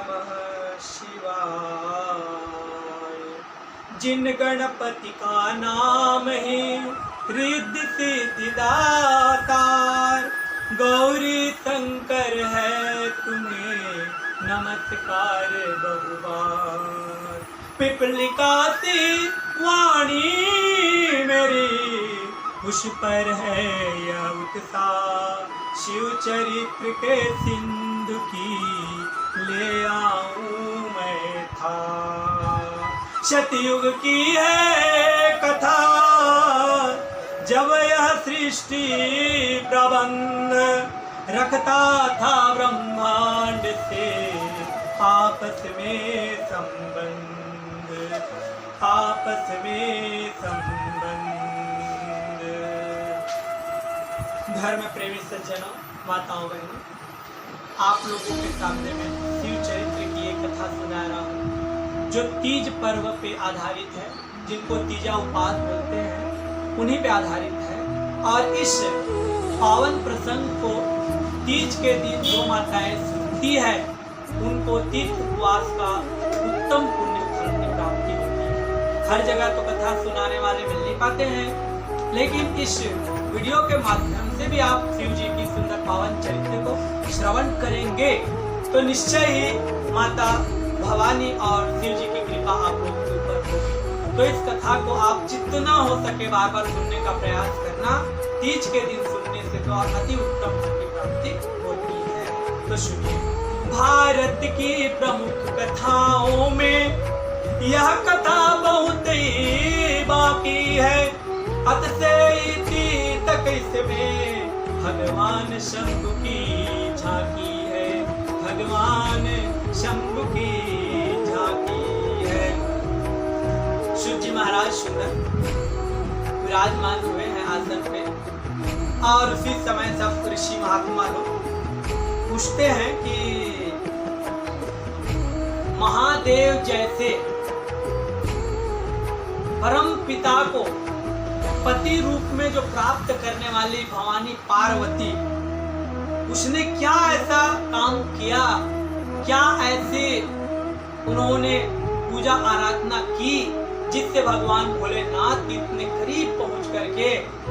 नमः शिवाय। जिन गणपति का नाम है रिद्धि सिद्धि दातार, गौरी शंकर है तुम्हें नमस्कार बहुबार। पिपलिका सी वाणी मेरी उस पर है यह उत्साह, शिव चरित्र के सिंधु की ले आऊं मैं था। सतयुग की है कथा जब यह सृष्टि प्रबंध रखता था ब्रह्मांड से आपस में संबंध, आपस में संबंध। धर्म प्रेमी सज्जनों, माताओं बहनों, आप लोगों के सामने में शिव चरित्र की एक कथा सुना रहा हूँ जो तीज पर्व पे आधारित है, जिनको तीजा उपास बोलते हैं उन्हीं पे आधारित है। और इस पावन प्रसंग को तीज के दिन जो माताएं सुनती है उनको तीज उपवास का उत्तम पुण्य फल की प्राप्ति होती है। हर जगह तो कथा सुनाने वाले मिल नहीं पाते हैं, लेकिन इस वीडियो के माध्यम से भी आप शिव जी की सुंदर पावन चरित्र को श्रवण करेंगे तो निश्चय ही माता भवानी और शिव जी की कृपा आप लोगों के ऊपर होगी। तो इस कथा को आप जितना हो सके बार बार सुनने का प्रयास करना। तीज के दिन सुनने से तो अति उत्तम फल की प्राप्ति होती है। तो सुनिए, भारत की प्रमुख कथाओं में यह कथा बहुत ही बाकी है। अत से इति तक इसमें भगवान शंभु की झांकी है, भगवान शंभु की झांकी है। शिव जी महाराज सुंदर विराजमान हुए हैं आसन पे, और उसी समय सब ऋषि महात्मा लोग पूछते हैं कि महादेव जैसे परम पिता को पति रूप में जो प्राप्त करने वाली भवानी पार्वती, उसने क्या ऐसा काम किया, क्या ऐसे उन्होंने पूजा आराधना की जिससे भगवान भोलेनाथ इतने करीब पहुंच करके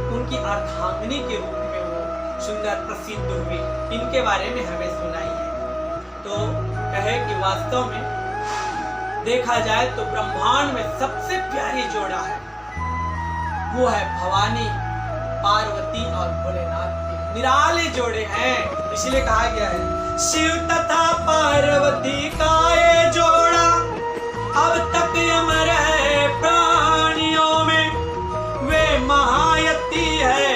उनकी अर्धांगिनी के रूप में वो सुंदर प्रसिद्ध हुई। इनके बारे में हमें सुनाई है। तो कहे कि वास्तव में देखा जाए तो ब्रह्मांड में सबसे प्यारी जोड़ा है, वो है भवानी पार्वती और भोलेनाथ के निराले जोड़े हैं। इसलिए कहा गया है शिव तथा पार्वती का ये जोड़ा अब तक अमर है प्राणियों में। वे महायति है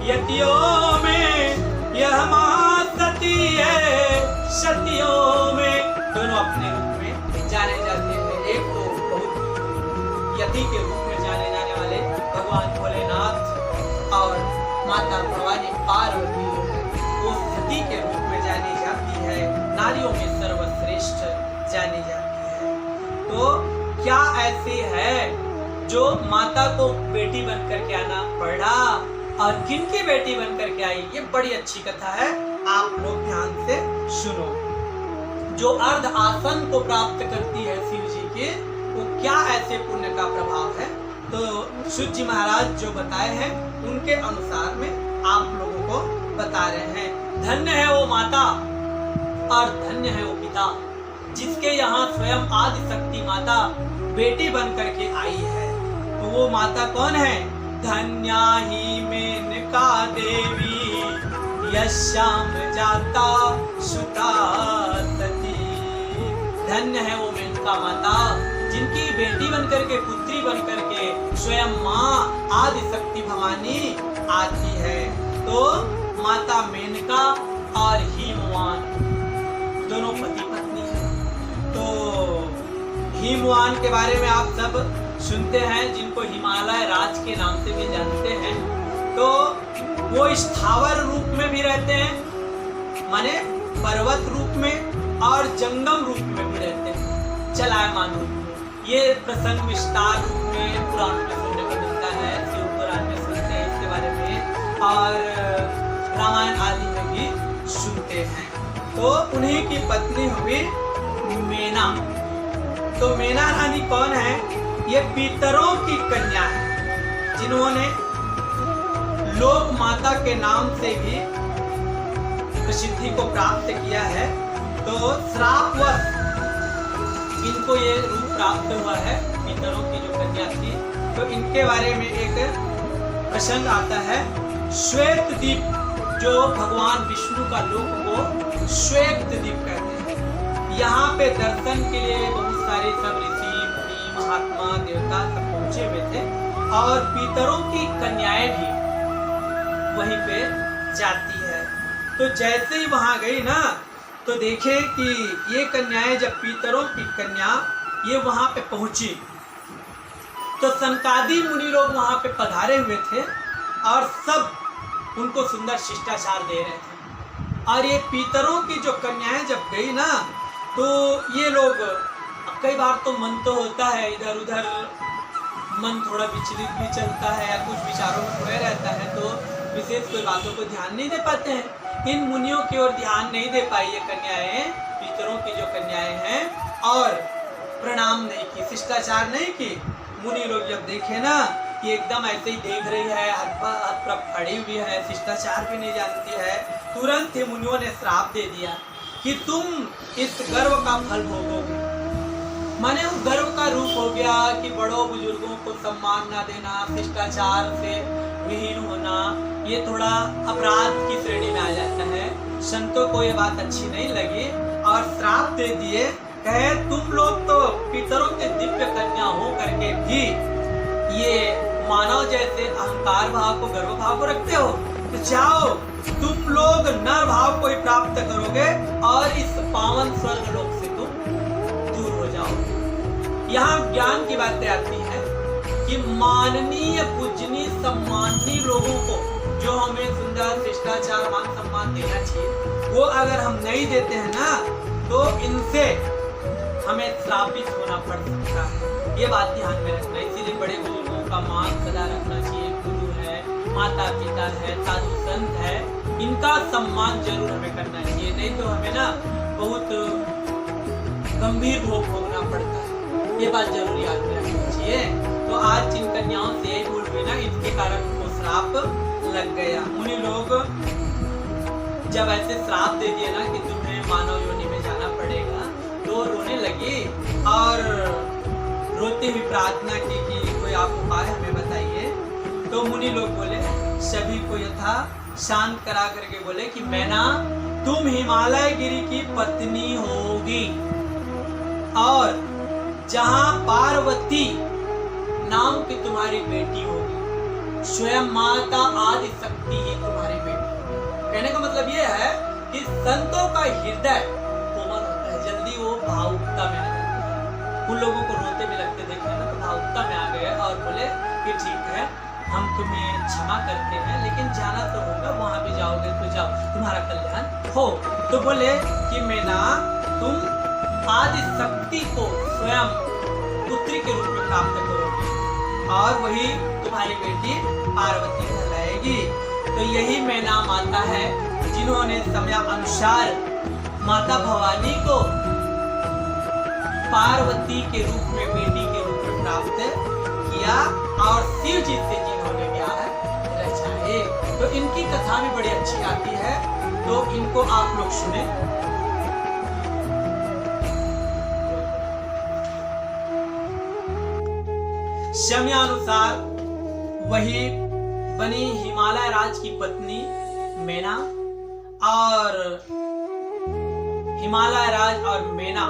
यतियों में, यह महासती है सतियों में। दोनों अपने रूप में जाने जाते हैं। एक तो बहुत यति के रूप में जाने जाने वाले भगवान भोलेनाथ, और माता भवानी पार्वती वो सती के रूप में जानी जाती है, नारियों में सर्वश्रेष्ठ जानी जाती है। तो क्या ऐसी है जो माता को बेटी बनकर के आना पड़ा, और किनकी बेटी बनकर के आई, ये बड़ी अच्छी कथा है, आप लोग ध्यान से सुनो। जो अर्ध आसन को प्राप्त करती है शिव जी के, वो क्या ऐसे पुण्य का प्रभाव है, तो शिव जी महाराज जो बताए हैं उनके अनुसार में आप लोगों को बता रहे हैं। धन्य है वो माता और धन्य है वो पिता जिसके यहाँ स्वयं आदि शक्ति माता बेटी बन करके आई है। तो वो माता कौन है? धन्या ही मेनका देवी यश्याम जाता सुता सती। धन्य है वो मेनका माता जिनकी बेटी बनकर के, पुत्री बनकर के स्वयं माँ आदि शक्ति भवानी आती है। तो माता मेनका और हिमवान दोनों पति पत्नी हैं। तो हिमवान के बारे में आप सब सुनते हैं, जिनको हिमालय राज के नाम से भी जानते हैं। तो वो स्थावर रूप में भी रहते हैं, माने पर्वत रूप में, और जंगम रूप में भी रहते हैं, चलायमान रूप में। ये प्रसंग विस्तार रूप में पुराण में सुनने को मिलता है, शिव पुराण में सुनते हैं इसके बारे में, और रामायण आदि में भी सुनते हैं। तो उन्हीं की पत्नी हुई मेना। तो मेना रानी कौन है? ये पितरों की कन्या है, जिन्होंने लोक माता के नाम से भी प्रसिद्धि को प्राप्त किया है। तो श्रापवश इनको ये रूप प्राप्त हुआ है, पितरों की जो कन्या थी। तो इनके बारे में एक प्रसंग आता है, श्वेत द्वीप, जो भगवान विष्णु का लोक को श्वेत द्वीप कहते हैं। यहाँ पे दर्शन के लिए बहुत सारे सब ऋषि मुनि महात्मा देवता सब पहुंचे हुए थे, और पितरों की कन्याएं भी वहीं पे जाती है। तो जैसे ही वहां गई ना, तो देखे कि ये कन्याएं, जब पितरों की कन्या ये वहां पे पहुंची, तो सनकादि मुनि लोग वहां पे पधारे हुए थे और सब उनको सुंदर शिष्टाचार दे रहे थे। और ये पितरों की जो कन्याएं जब गई ना, तो ये लोग, कई बार तो मन तो होता है इधर उधर, मन थोड़ा विचलित भी चलता है या कुछ विचारों में खोया रहता है, तो विशेष कोई बातों को ध्यान नहीं दे पाते हैं। इन मुनियों की ओर ध्यान नहीं दे पाई ये कन्याएं, पितरों की जो कन्याएं हैं, और प्रणाम नहीं की, शिष्टाचार नहीं की। मुनि लोग जब देखे ना कि एकदम ऐसे ही देख रही है, हाथ पर खड़ी हुई है, शिष्टाचार भी नहीं जानती है, तुरंत ही मुनियों ने श्राप दे दिया कि तुम इस गर्व का फल भोगोगे। माने वो गर्व का रूप हो गया कि बड़ों बुजुर्गों को सम्मान ना देना, शिष्टाचार से विहीन होना, ये थोड़ा अपराध की श्रेणी में आ जाता है। संतों को ये बात अच्छी नहीं लगी और श्राप दे दिए, कहे तुम लोग तो पितरों के दिव्य कन्या हो करके भी ये मानव जैसे अहंकार भाव को, गर्व भाव को रखते हो, तो जाओ तुम लोग नर भाव को ही प्राप्त करोगे और इस पावन स्वर्ग लोक से तुम दूर हो जाओ। यहाँ ज्ञान की बातें आती है कि माननीय, पूजनीय, सम्माननीय लोगों को जो हमें सुंदर शिष्टाचार, मान सम्मान देना चाहिए, वो अगर हम नहीं देते हैं ना, तो इनसे हमें श्रापित होना पड़ सकता है। ये बात ध्यान में रखना। इसीलिए बड़े बुजुर्गों का मान सदा रखना चाहिए। गुरु है, माता पिता है, साधु संत है, इनका सम्मान जरूर हमें करना चाहिए, नहीं तो हमें ना बहुत गंभीर भोग भोगना पड़ता है। ये बात जरूर याद में रखनी चाहिए। तो आज जिन कन्याओं से भूल हुई ना, इनके कारण उनको श्राप लग गया। मुनि लोग जब ऐसे श्राप दे दिए ना कि तुम्हें मानव योनि में जाना पड़ेगा, तो रोने लगी और रोते हुए प्रार्थना की कि कोई आप उपाय हमें बताइए। तो मुनि लोग बोले, सभी को यथा शांत करा करके बोले कि मैना, तुम हिमालय गिरी की पत्नी होगी और जहां पार्वती नाम की तुम्हारी बेटी होगी, स्वयं माता आदि शक्ति ही तुम्हारी बेटी। कहने का मतलब ये है कि संतों का हृदय कोमल होता है, जल्दी वो भावुकता में आ जाता है। उन लोगों को रोते भी लगते देखे ना, तो भावुकता में आ गए और बोले कि ठीक है, हम तुम्हें क्षमा करते हैं, लेकिन जाना तो होगा, वहां भी जाओगे तो जाओ, तुम्हारा कल्याण हो। तो बोले कि मैना, तुम आदि शक्ति को स्वयं पुत्री के रूप में प्राप्त करोगे और वही तुम्हारी बेटी पार्वती कहलाएगी। तो यही मैना माता है जिन्होंने समय अनुसार माता भवानी को पार्वती के रूप में, बेटी के रूप में प्राप्त किया और शिव जी से जिन्होंने ब्याह रचाए। तो इनकी कथा भी बड़ी अच्छी आती है, तो इनको आप लोग सुने। समयानुसार वही बनी हिमालय राज की पत्नी मैना, और हिमालय राज और मैना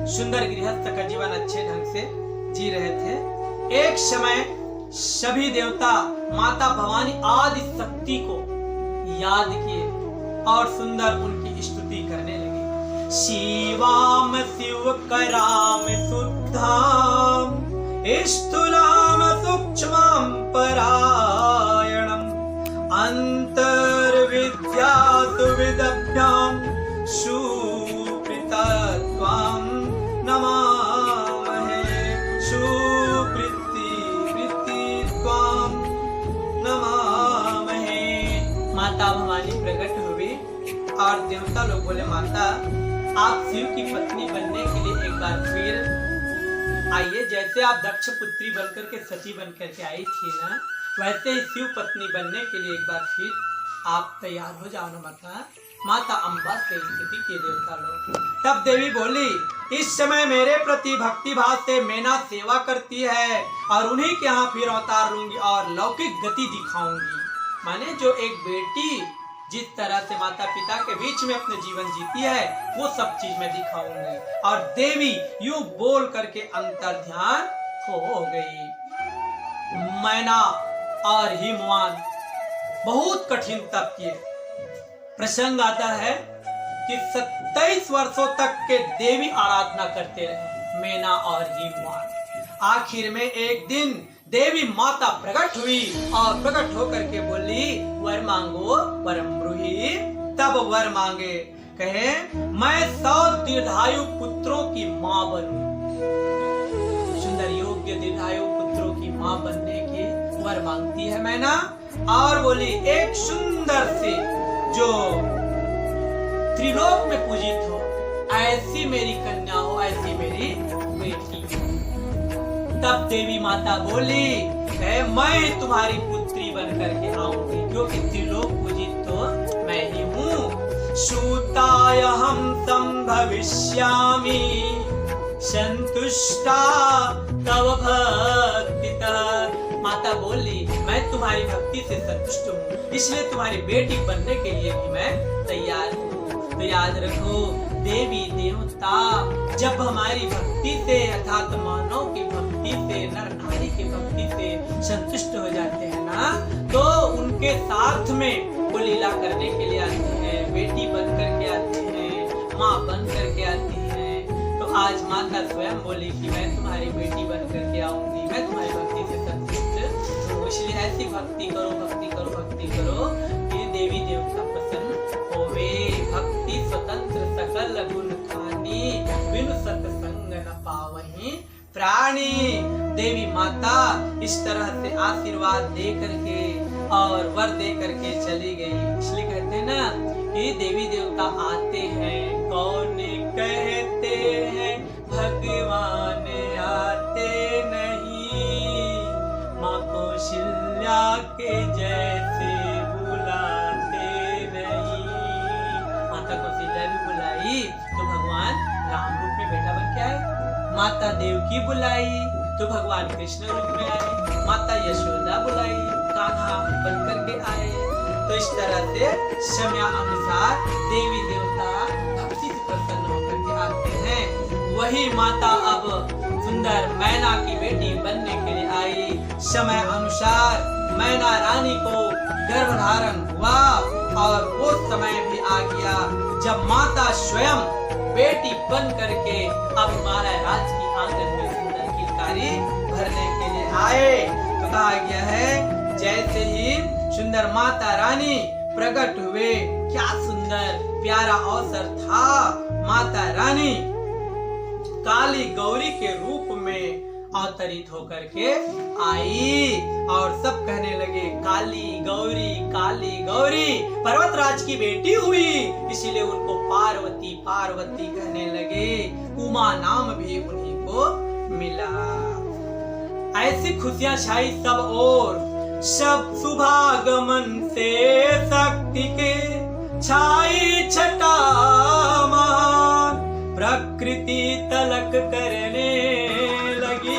सुंदर गृहस्थ का जीवन अच्छे ढंग से जी रहे थे। एक समय सभी देवता माता भवानी आदि शक्ति को याद किए और सुंदर उनकी स्तुति करने लगे। शिवाम शिव कराम शुद्धाम स्थूलाम सूक्ष्मं परायणम् अंतर्विद्यासु विदभ्यां सुकृतत्वां नमामहे सुकृतित्वां नमामहे। माता भवानी प्रकट हुई और देवता लोग बोले, माता आप शिव की पत्नी बनने के लिए एक बार फिर आइए। जैसे आप दक्ष पुत्री बनकर के सती बनकर के आई थी ना, वैसे ही शिव पत्नी बनने के लिए एक बार फिर आप तैयार हो जाओ ना माता अम्बा से स्तुति के देवता लोग। तब देवी बोली, इस समय मेरे प्रति भक्ति भाव से मैना सेवा करती है और उन्हीं के यहाँ फिर अवतार लूंगी और लौकिक गति दिखाऊंगी। माने जो एक बेटी जिस तरह से माता पिता के बीच में अपने जीवन जीती है वो सब चीज मैं दिखाऊंगी। और देवी यूं बोल करके अंतर ध्यान हो गई। मैना और हिमवान बहुत कठिन तप किए। प्रसंग आता है कि 27 वर्षों तक के देवी आराधना करते रहे मैना और हिमवान। आखिर में एक दिन देवी माता प्रकट हुई और प्रकट होकर के बोली, वर मांगो वरम ब्रूहि। तब वर मांगे, कहे मैं 100 दीर्घायु पुत्रों की मां बनूं। सुंदर योग्य दीर्घायु पुत्रों की मां बनने के वर मांगती है मैना और बोली, एक सुंदर सी जो त्रिलोक में पूजित हो ऐसी मेरी कन्या हो, ऐसी मेरी बेटी। तब देवी माता बोली, मैं तुम्हारी पुत्री बनकर के आऊंगी क्योंकि त्रिलोक पूजित तो मैं ही हूँ। सूतायहं संभविष्यामि संतुष्टा तव भक्तितः। माता बोली, मैं तुम्हारी भक्ति से संतुष्ट हूँ, इसलिए तुम्हारी बेटी बनने के लिए भी मैं तैयार हूँ। तो याद रखो, देवी देवता जब हमारी भक्ति से अर्थात मानव की भक्ति से, नर नारी की भक्ति से संतुष्ट हो जाते हैं ना, तो उनके साथ में वो लीला करने के लिए आते हैं, बेटी बन करके आते हैं, माँ बन करके आती हैं। तो आज माता स्वयं बोली कि मैं तुम्हारी बेटी बन करके आऊंगी, मैं तुम्हारी भक्ति से संतुष्ट हूँ। इसलिए ऐसी भक्ति करो, भक्ति करो, भक्ति करो कि देवी देवता प्रसन्न होवे। भक्ति स्वतंत्र सकल गुण खानी, बिनु सत्संग न पावहीं प्राणी। देवी माता इस तरह से आशीर्वाद दे करके और वर दे करके चली गई। इसलिए कहते हैं ना कि देवी देवता आते हैं, कौन कहते हैं भगवान आते नहीं, माँ कौशल्या के जैसे बुलाते नहीं। माता कौशल्या भी बुलाई तो भगवान राम रूप में बेटा बन के आए, माता देवकी बुलाई तो भगवान कृष्ण रूप में आए, माता यशोदा बुलाई कान्हा बन करके आए। तो इस तरह से समय अनुसार देवी देवता भक्ति से प्रसन्न होकर के आते हैं। वही माता अब सुंदर मैना की बेटी बनने के लिए आई। समय अनुसार मैना रानी को गर्भधारण हुआ और वो समय भी आ गया जब माता स्वयं बेटी बन करके अब हिमालय राज की आंगन में सुंदर किलकारी भरने के लिए आए। तो कहा गया है जैसे ही सुंदर माता रानी प्रकट हुए, क्या सुंदर प्यारा अवसर था। माता रानी काली गौरी के रूप में अवतरित होकर के आई और सब कहने लगे, काली गौरी, काली गौरी पर्वतराज की बेटी हुई, इसीलिए उनको पार्वती पार्वती कहने लगे। उमा नाम भी उन्हीं को मिला। ऐसी खुशियां छाई सब ओर, सब शुभागमन से शक्ति के छाई छटा महान, प्रकृति तलक करने लगी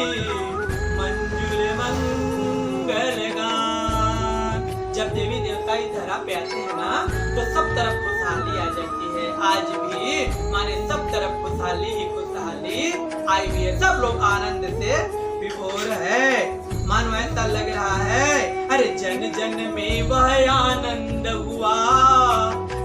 मंजुल मंगल गान। जब देवी देवता इस धरा पे आते हैं ना तो सब तरफ खुशहाली आ जाती है। आज भी माने सब तरफ खुशहाली ही खुशहाली आई हुई है, सब लोग आनंद से विभोर है। मानो ऐसा लग रहा है अरे जन जन में वह आनंद हुआ,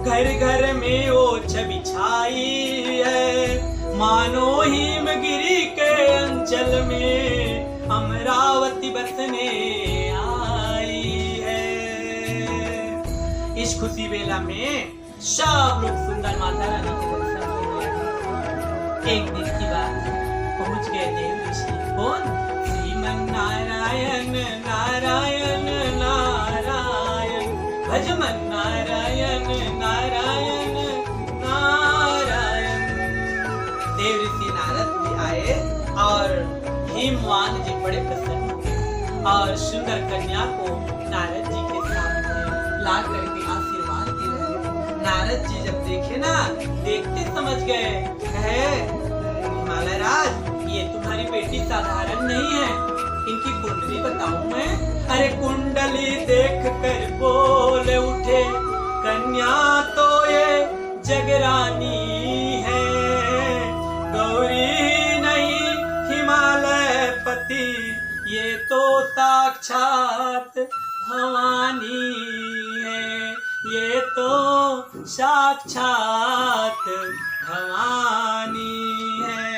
घर घर में वो छवि छाई है। मानो हिमगिरी के अंचल में अमरावती बसने आई है। इस खुशी बेला में सब लोग सुंदर माता रानी के दर्शन करने। एक दिन की बात, पहुंच गए देव ऋषि। कौन? श्रीमन नारायण नारायण नारायण, भजमन नारायण नारायण नारायण। देव ऋषि नारद भी आए और हिमवान जी बड़े प्रसन्न हुए और सुंदर कन्या को नारद जी के सामने ला करके आशीर्वाद दे रहे। नारद जी जब देखे ना, देखते समझ गए है हिमालय राज, ये तुम्हारी बेटी साधारण नहीं है, इनकी कुंडली बताऊं मैं? अरे कुंडली देख कर बोले उठे, कन्या तो ये जगरानी है, गौरी नहीं हिमालय पति, ये तो साक्षात भवानी है, ये तो साक्षात भवानी है।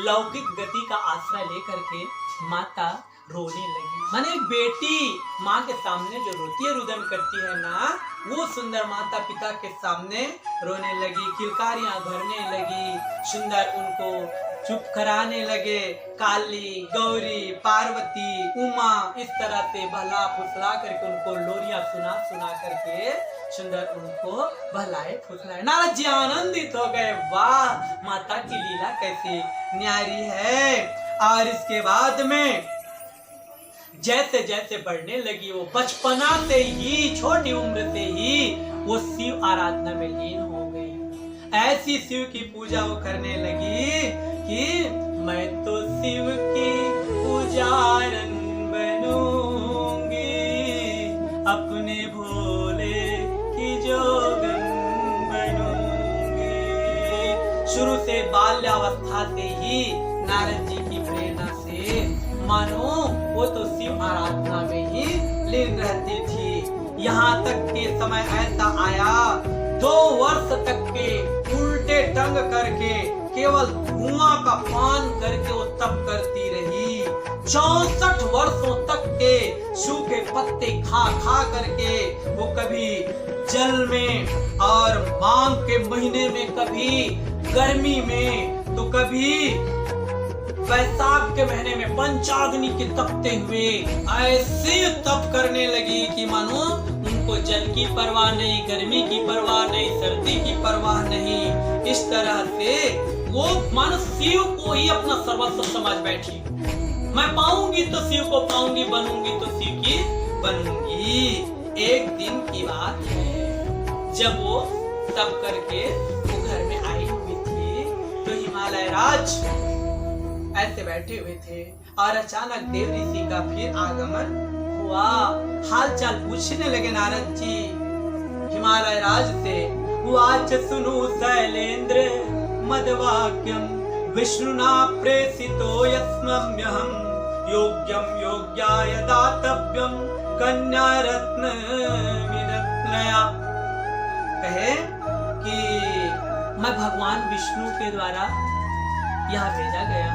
लौकिक गति का आश्रय लेकर के माता रोने लगी। माने बेटी माँ के सामने जो रोती है, रुदन करती है ना, वो सुंदर माता पिता के सामने रोने लगी, किलकारियां भरने लगी, सुंदर उनको चुप कराने लगे। काली, गौरी, पार्वती, उमा, इस तरह से बहला फुसला करके उनको लोरियां सुना सुना करके सुंदर उनको बहलाए फुसलाए। नारद जी आनंदित हो गए, वाह माता की लीला कैसी न्यारी है। और इसके बाद में जैसे जैसे बढ़ने लगी, वो बचपना से ही, छोटी उम्र से ही वो शिव आराधना में लीन हो गई। ऐसी शिव की पूजा वो करने लगी कि मैं तो शिव की पुजारन बनूंगी, अपने भोले की जोगन बनूंगी। शुरू से बाल्यावस्था से ही नारद जी की प्रेरणा से मानो वो तो शिव आराधना में ही लीन रहती थी। यहाँ तक के समय ऐसा आया, 2 वर्ष तक के उल्टे टंग करके केवल धुआं का पान करके वो तप करती रही। 64 वर्षों तक के सूखे पत्ते खा खा करके वो कभी जल में और माघ के महीने में, कभी गर्मी में, तो कभी वैशाख के महीने में पंचाग्नि के तपते हुए ऐसे तप करने लगी कि मानो उनको जल की परवाह नहीं, गर्मी की परवाह नहीं, सर्दी की परवाह नहीं। इस तरह से वो मानो शिव को ही अपना सर्वस्व समझ बैठी। मैं पाऊंगी तो शिव को पाऊंगी, बनूंगी तो शिव की बनूंगी। एक दिन की बात है, जब वो तप करके वो घर में आई हुई थी, तो हिमालय राज ऐसे बैठे हुए थे और अचानक देव ऋषि का फिर आगमन हुआ। हाल चाल पूछने लगे नारद जी हिमालय राज से। वाच सुनु शैलेंद्र मदवाक्यम, विष्णुना प्रेषितो यस्मम्यहं, योग्यम योग्याय दातव्यम कन्या रत्न विरत्नया। कहे कि मैं भगवान विष्णु के द्वारा यहाँ भेजा गया,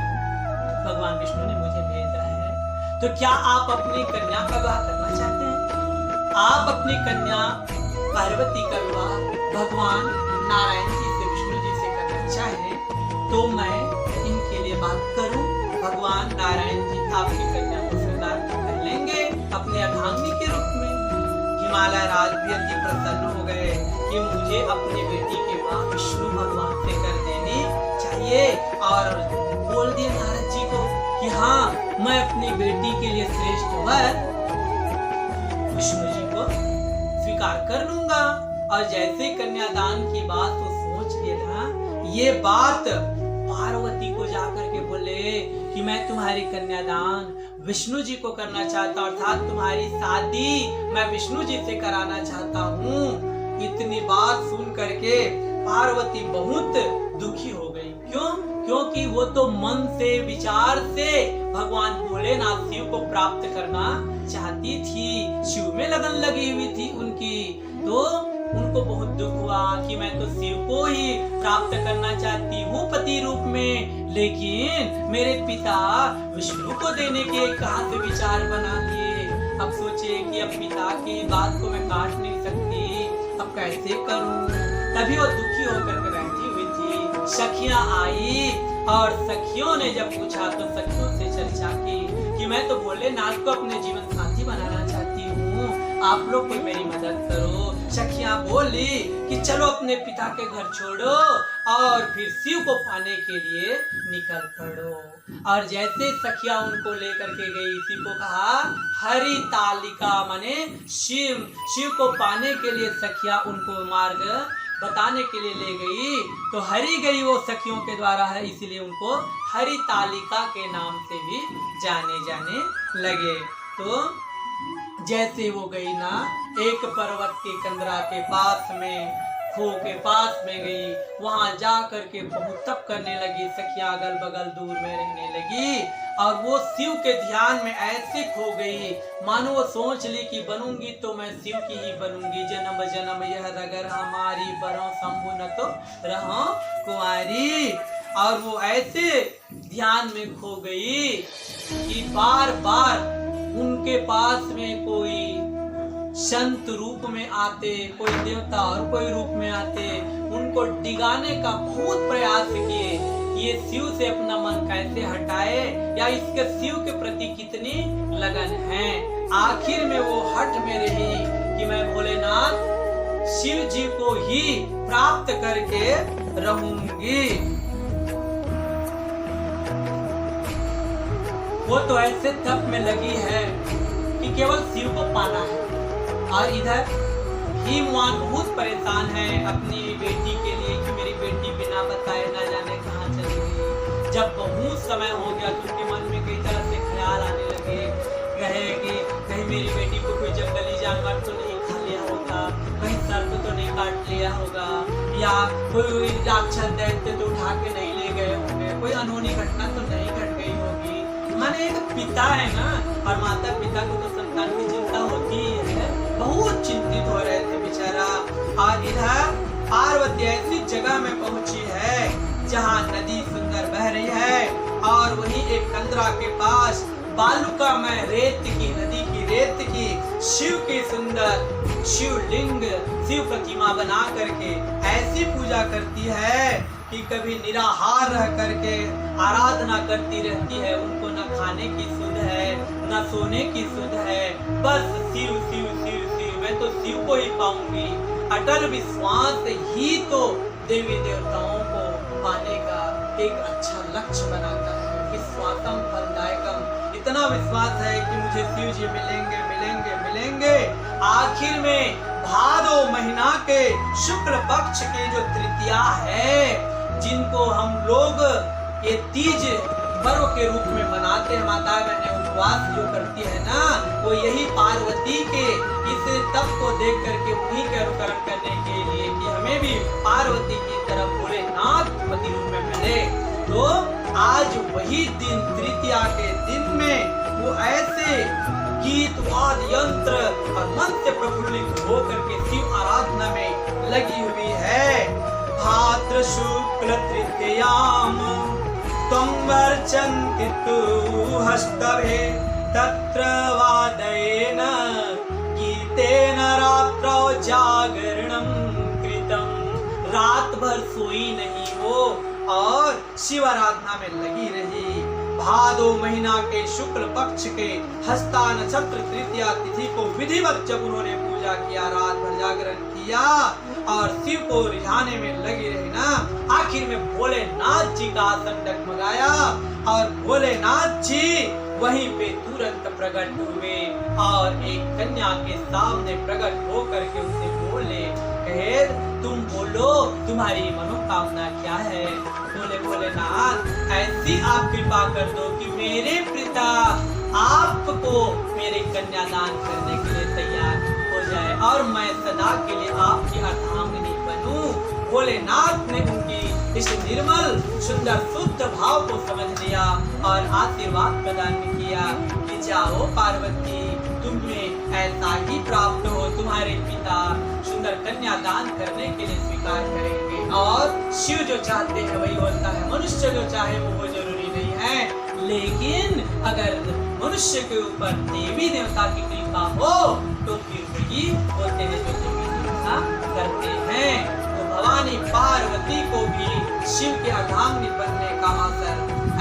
भगवान विष्णु ने मुझे भेजा है, तो क्या आप अपनी कन्या का विवाह करना चाहते हैं? आप अपनी कन्या पार्वती का विवाह भगवान नारायण जी से, विष्णु जी से करना चाहें तो मैं इनके लिए बात करूं, भगवान नारायण जी आपकी कन्या को स्वीकार कर लेंगे अपने अर्धांगिनी के रूप में। हिमालय राज भी अति प्रसन्न हो गए कि मुझे अपनी बेटी के विवाह विष्णु भगवान से कर देनी चाहिए, और बोल दिए नारद जी को कि हाँ मैं अपनी बेटी के लिए श्रेष्ठ वर विष्णु जी को स्वीकार कर लूंगा। और जैसे कन्यादान की बात वो सोच के ना, ये बात पार्वती को जाकर के बोले कि मैं तुम्हारी कन्यादान विष्णु जी को करना चाहता हूँ, अर्थात तुम्हारी शादी मैं विष्णु जी से कराना चाहता हूँ। इतनी बात सुन करके पार्वती बहुत दुखी हो गई। क्यों? क्योंकि वो तो मन से, विचार से भगवान भोलेनाथ शिव को प्राप्त करना चाहती थी, शिव में लगन लगी हुई थी उनकी। तो उनको बहुत दुख हुआ कि मैं तो शिव को ही प्राप्त करना चाहती हूँ पति रूप में, लेकिन मेरे पिता विष्णु को देने के कहां से विचार बना लिए। अब सोचे कि अब पिता की बात को मैं काट नहीं सकती, अब कैसे करूं। तभी वो दुखी होकर के बैठी हुई थी। सखियां आई और सखियों ने जब पूछा तो सखियों से चर्चा की कि मैं तो भोलेनाथ को अपने जीवन साथी बनाना चाहती हूँ, आप लोग कोई मेरी मदद करो। सखियां बोली कि चलो अपने पिता के घर छोड़ो और फिर शिव को पाने के लिए निकल पड़ो। और जैसे सखियां उनको लेकर के गई, शिव को कहा हरि तालिका माने शिव को पाने के लिए सखियां उनको मार्ग बताने के लिए ले गई। तो हरि गई वो सखियों के द्वारा है, इसीलिए उनको हरि तालिका के नाम से भी जाने लगे। तो जैसे वो गई ना, एक पर्वत के कंदरा के पास में, खो के पास में गई, वहां जा करके बहुत तप करने लगी। सखियां अगल बगल दूर में रहने लगी और वो शिव के ध्यान में ऐसे खो गई मानो वो सोच ली कि बनूंगी तो मैं शिव की ही बनूंगी, जन्म जन्म यह रगर हमारी, बरो शंभु न तो रहो कुंवारी। और वो ऐसे ध्यान में खो गई कि बार बार उनके पास में कोई संत रूप में आते, कोई देवता और कोई रूप में आते, उनको डिगाने का बहुत प्रयास किए, ये शिव से अपना मन कैसे हटाए या इसके शिव के प्रति कितनी लगन है। आखिर में वो हट में रही कि मैं भोलेनाथ शिव जी को ही प्राप्त करके रहूंगी। वो तो ऐसे तप में लगी है कि केवल शिव को पाना है। और इधर भीमवान बहुत परेशान है अपनी बेटी के लिए कि मेरी बेटी बिना बताए ना जाने कहाँ चली गई। जब बहुत समय हो गया तो उनके मन में कई तरह से ख्याल आने लगे, कहे कि कहीं मेरी बेटी को कोई जंगली जानवर तो नहीं खा लिया होगा, कहीं सर्प तो नहीं काट लिया होगा, या कोई राक्षस दैत्य तो उठा के नहीं ले गए होंगे, कोई अनहोनी घटना तो नहीं घट गई होगी। माने एक पिता है ना, और माता पिता को तो संतान की चिंता होती ही है। बहुत चिंतित हो रहे थे बेचारा। और इधर पार्वती ऐसी जगह में पहुंची है जहां नदी सुंदर बह रही है और वहीं एक कंदरा के पास बालुका में रेत की, नदी की रेत की शिव की सुंदर शिवलिंग, शिव प्रतिमा बना करके ऐसी पूजा करती है कि कभी निराहार रह करके आराधना करती रहती है। उनको न खाने की सुध है, न सोने की सुध है, बस शिव शिव शिव शिव, मैं तो शिव को ही पाऊंगी। अटल विश्वास ही तो देवी देवताओं को पाने का एक अच्छा लक्ष्य बनाता है। विश्वासम फलदायकम, इतना विश्वास है कि मुझे शिव जी मिलेंगे मिलेंगे मिलेंगे। आखिर में भादो महीना के शुक्ल पक्ष की जो तृतीया है, जिनको हम लोग ये तीज पर्व के रूप में मनाते हैं, माता बहनें उपवास जो करती है ना, वो यही पार्वती के इस तप को देख करके उन्हीं के अनुकरण करने के लिए कि हमें भी पार्वती की तरफ भोलेनाथ पति रूप में मिले। तो आज वही दिन, तृतीया के दिन में वो ऐसे गीत वाद यंत्र और मन से प्रफुल्लित होकर के शिव आराधना में लगी हुई है। भाद्र शुक्ल तृतीयाम त्वं वर्चन्ति तु हस्तभे, तत्र वादयेन गीतेन रात्रौ जागरणं कृतं। रात भर सोई नहीं वो और शिव आराधना में लगी रही। भादो महीना के शुक्ल पक्ष के हस्ता नक्षत्र तृतीया तिथि को विधिवत जब उन्होंने पूजा किया, रात भर जागरण किया और शिव को रिझाने में लगी रही ना, आखिर में भोलेनाथ जी का आसन डगमगाया और भोलेनाथ जी वहीं पे तुरंत प्रकट हुए और एक कन्या के सामने प्रकट होकर के उससे बोले, कहे तुम बोलो तुम्हारी मनोकामना क्या है। बोले भोलेनाथ ऐसी आप कृपा कर दो कि मेरे पिता आपको मेरे कन्यादान करने के लिए तैयार हो जाए और मैं सदा के लिए आपकी अर्धांगिनी बनूं। भोलेनाथ ने उनकी इस निर्मल सुंदर शुद्ध भाव को समझ लिया और आशीर्वाद प्रदान किया कि जाओ पार्वती, तुम्हें ऐसा ही प्राप्त हो, तुम्हारे पिता सुंदर कन्यादान करने के लिए स्वीकार करेंगे। और शिव जो चाहते हैं वही होता है, मनुष्य जो चाहे वो जरूरी नहीं है। लेकिन अगर मनुष्य के ऊपर देवी देवता की कृपा हो तो फिर वही होते हैं जो देवी देवता करते हैं। तो भवानी पार्वती को भी शिव के अर्धांगिनी बनने का अवसर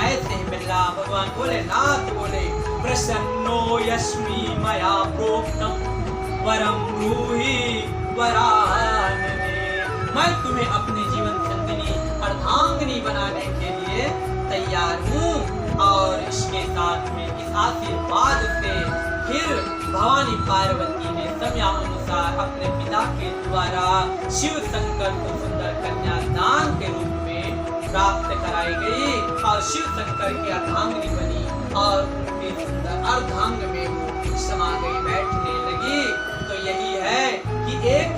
ऐसे मिला। भगवान भोलेनाथ बोले, प्रसन्नो यस्मि मया प्रोक्तम वरम ब्रूहि वरानने। मैं तुम्हें अपने जीवन संगिनी अर्धांगिनी बनाने के लिए तैयार हूँ। और इसके साथ में इस आशीर्वाद से फिर भवानी पार्वती ने समयानुसार अपने पिता के द्वारा शिव शंकर को सुंदर कन्यादान के रूप में प्राप्त कराई गई और शिव शंकर की अर्धांगिनी बनी और उनके सुंदर अर्धांग में वो समा गई, बैठने लगी। तो यही है कि एक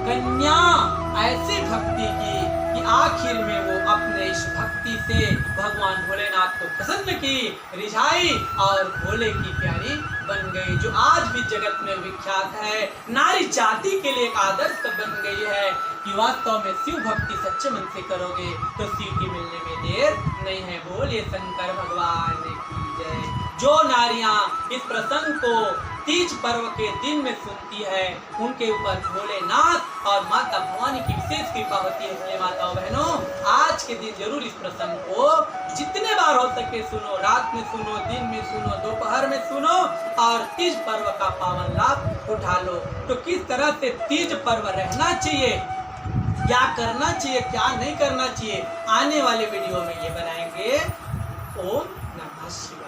कन्या ऐसी भक्ति की कि आखिर में वो अपने इस भक्ति से भगवान भोलेनाथ को प्रसन्न की, रिझाई और भोले की प्यारी बन गई, जो आज भी जगत में विख्यात है। नारी जाति के लिए एक आदर्श बन गई है कि वास्तव में शिव भक्ति सच्चे मन से करोगे तो शिव की मिलने में देर नहीं है। बोलिए शंकर भगवान की जय। जो नारियां इस प्रसंग को तीज पर्व के दिन में सुनती है उनके ऊपर भोलेनाथ और माता भवानी की विशेष कृपा होती है। इसलिए माताओं बहनों, आज के दिन जरूर इस प्रसंग को जितने बार हो सके सुनो, रात में सुनो, दिन में सुनो, दोपहर में सुनो और तीज पर्व का पावन लाभ उठा लो। तो किस तरह से तीज पर्व रहना चाहिए, क्या करना चाहिए, क्या नहीं करना चाहिए, आने वाले वीडियो में ये बनाएंगे। ओम नमः शिवाय।